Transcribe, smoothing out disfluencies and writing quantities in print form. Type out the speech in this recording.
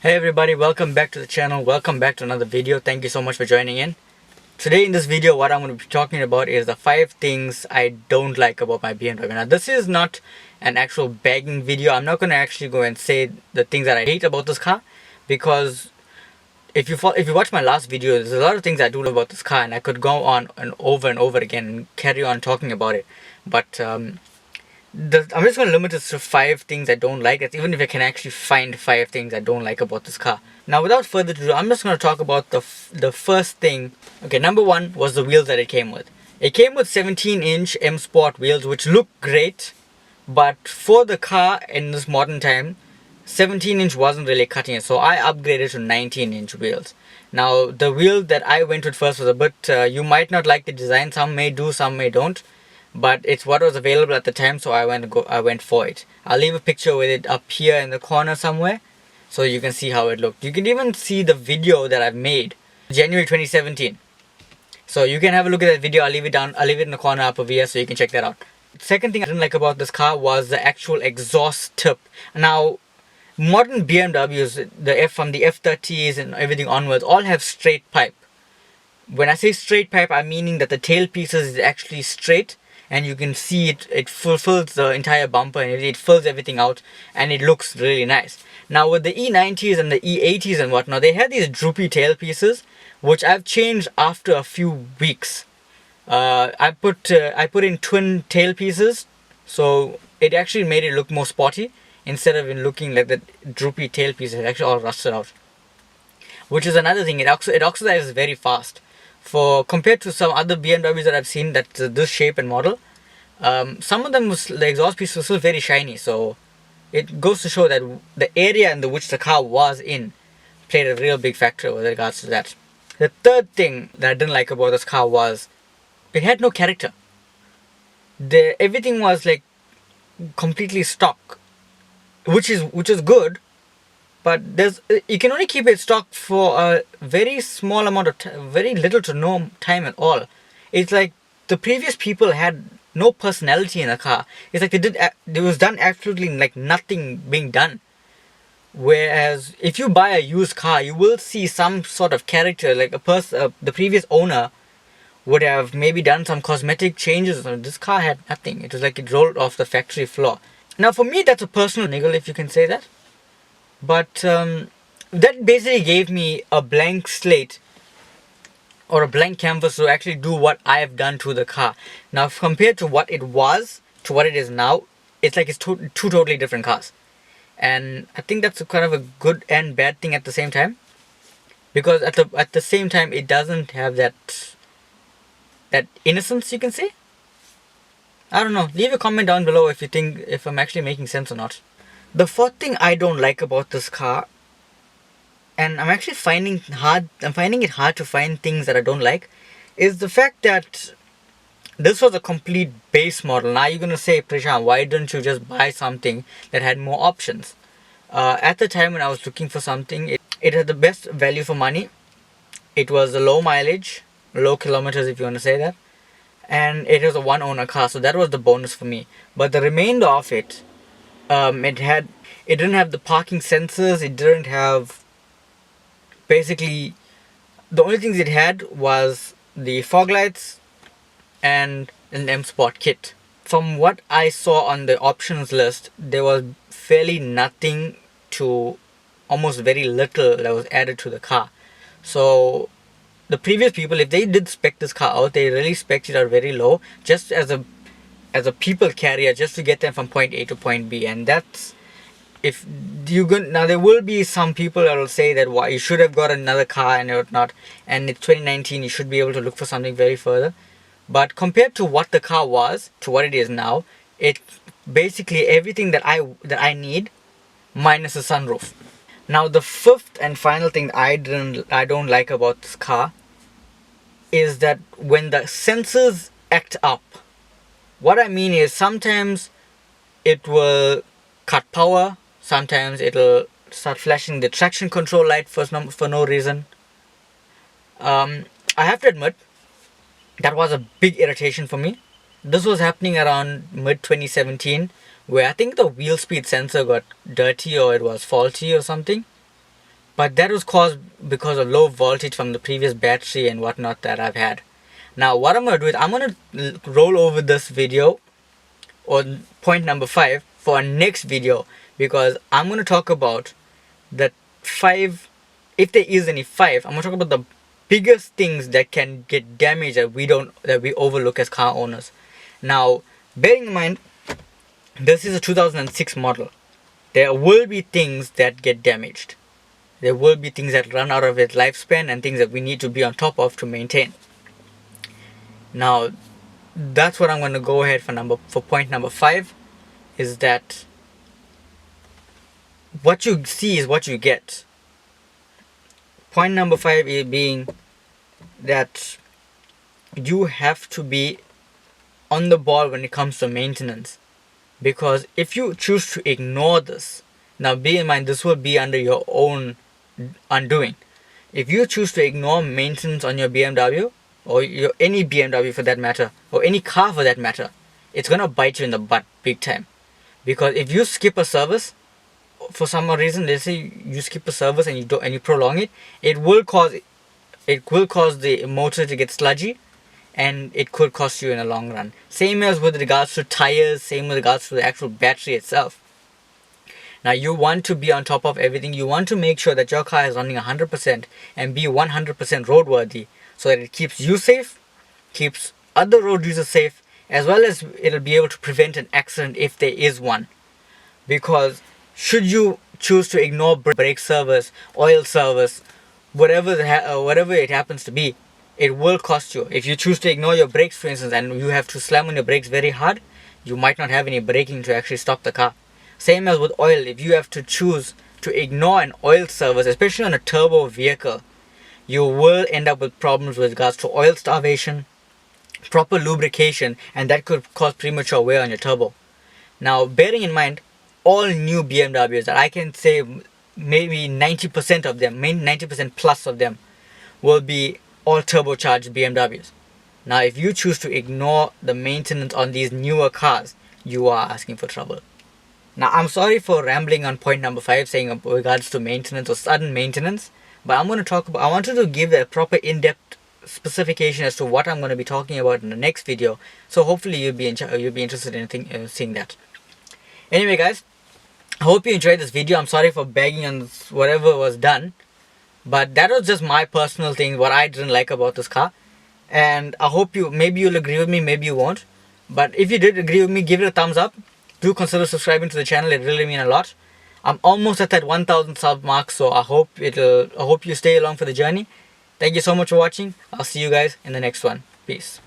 Hey everybody, welcome back to the channel, welcome back to another video. Thank you so much for joining in. Today in this video what I'm going to be talking about is the 5 things I don't like about my BMW. Now this is not an actual bagging video. I'm not going to actually go and say the things that I hate about this car, because if you watch my last video, there's a lot of things I do love about this car and I could go on and over again and carry on talking about it. But I'm just going to limit this to 5 things I don't like. That's even if I can actually find 5 things I don't like about this car. Now, without further ado, I'm just going to talk about the first thing. Okay, number 1 was the wheels that it came with. It came with 17-inch M Sport wheels, which look great, but for the car in this modern time, 17-inch wasn't really cutting it, so I upgraded to 19-inch wheels. Now, the wheel that I went with first was a bit, you might not like the design. Some may do, some may don't. But it's what was available at the time, so I went for it. I'll leave a picture with it up here in the corner somewhere, so you can see how it looked. You can even see the video that I've made, January 2017. So you can have a look at that video. I'll leave it in the corner up over here, so you can check that out. Second thing I didn't like about this car was the actual exhaust tip. Now, modern BMWs, from the F30s and everything onwards, all have straight pipe. When I say straight pipe, I'm meaning that the tail pieces is actually straight, and you can see it fulfills the entire bumper and it fills everything out and it looks really nice. Now with the E90s and the E80s and whatnot, they had these droopy tail pieces, which I've changed after a few weeks. I put in twin tail pieces, so it actually made it look more sporty instead of looking like the droopy tail pieces. It actually all rusted out, which is another thing. It oxidizes very fast. Compared to some other BMWs that I've seen that's this shape and model, some of them the exhaust piece was still very shiny. So it goes to show that the area in which the car was in played a real big factor with regards to that. The third thing that I didn't like about this car was it had no character. Everything was like completely stock, which is good. But you can only keep it stock for a very small amount of time, very little to no time at all. It's like the previous people had no personality in the car. It's like there was done absolutely like nothing being done. Whereas if you buy a used car, you will see some sort of character. Like the previous owner would have maybe done some cosmetic changes. This car had nothing. It was like it rolled off the factory floor. Now for me, that's a personal niggle, if you can say that. But that basically gave me a blank slate or a blank canvas to actually do what I have done to the car. Now, compared to what it was to what it is now, it's like it's two totally different cars. And I think that's kind of a good and bad thing at the same time, because at the same time it doesn't have that innocence, you can say. I don't know. Leave a comment down below if you think if I'm actually making sense or not. The fourth thing I don't like about this car, and I'm finding it hard to find things that I don't like, is the fact that this was a complete base model. Now you're gonna say, Preshaan, why didn't you just buy something that had more options? At the time when I was looking for something, it had the best value for money. It was a low mileage, low kilometers if you want to say that, and it was a one owner car, so that was the bonus for me. But the remainder of it, it didn't have the parking sensors. It didn't have, basically the only things it had was the fog lights and an M Sport kit. From what I saw on the options list, there was fairly nothing to almost very little that was added to the car. So the previous people, if they did spec this car out, they really spec'd it out very low, just as a people carrier, just to get them from point A to point B. And that's, now there will be some people that will say that why you should have got another car and whatnot, and it's 2019, you should be able to look for something very further. But compared to what the car was to what it is now, it's basically everything that I need minus a sunroof. Now the fifth and final thing I don't like about this car is that when the sensors act up, what I mean is sometimes it will cut power, sometimes it'll start flashing the traction control light for no reason. I have to admit, that was a big irritation for me. This was happening around mid 2017, where I think the wheel speed sensor got dirty or it was faulty or something. but that was caused because of low voltage from the previous battery and whatnot that I've had. Now what I'm going to do is I'm going to roll over this video, or point number 5, for our next video, because I'm going to talk about the 5, if there is any 5, I'm going to talk about the biggest things that can get damaged that we overlook as car owners. Now, bearing in mind, this is a 2006 model. There will be things that get damaged. There will be things that run out of its lifespan and things that we need to be on top of to maintain. Now, that's what I'm going to go ahead for point number 5, is that what you see is what you get. Point number 5 is being that you have to be on the ball when it comes to maintenance, because if you choose to ignore this, now bear in mind this will be under your own undoing. If you choose to ignore maintenance on your BMW, or any BMW for that matter, or any car for that matter, it's gonna bite you in the butt big time. Because if you skip a service for some reason, let's say you skip a service and you prolong it, it will cause the motor to get sludgy, and it could cost you in the long run. Same as with regards to tires, same with regards to the actual battery itself. Now you want to be on top of everything. You want to make sure that your car is running 100% and be 100% roadworthy, so that it keeps you safe, keeps other road users safe, as well as it'll be able to prevent an accident if there is one. Because should you choose to ignore brake service, oil service, whatever it happens to be, it will cost you. If you choose to ignore your brakes, for instance, and you have to slam on your brakes very hard, you might not have any braking to actually stop the car. Same as with oil. If you have to choose to ignore an oil service, especially on a turbo vehicle, you will end up with problems with regards to oil starvation, proper lubrication, and that could cause premature wear on your turbo. Now, bearing in mind, all new BMWs, that I can say maybe 90% of them, maybe 90% plus of them, will be all turbocharged BMWs. Now, if you choose to ignore the maintenance on these newer cars, you are asking for trouble. Now, I'm sorry for rambling on point number 5, saying in regards to maintenance or sudden maintenance, but I wanted to give a proper in-depth specification as to what I'm going to be talking about in the next video. So hopefully you'll be interested in seeing that. Anyway, guys, I hope you enjoyed this video. I'm sorry for bagging on whatever was done, but that was just my personal thing, what I didn't like about this car. And I hope maybe you'll agree with me, maybe you won't. But if you did agree with me, give it a thumbs up. Do consider subscribing to the channel. It really means a lot. I'm almost at that 1000 sub mark, so I hope you stay along for the journey. Thank you so much for watching. I'll see you guys in the next one. Peace.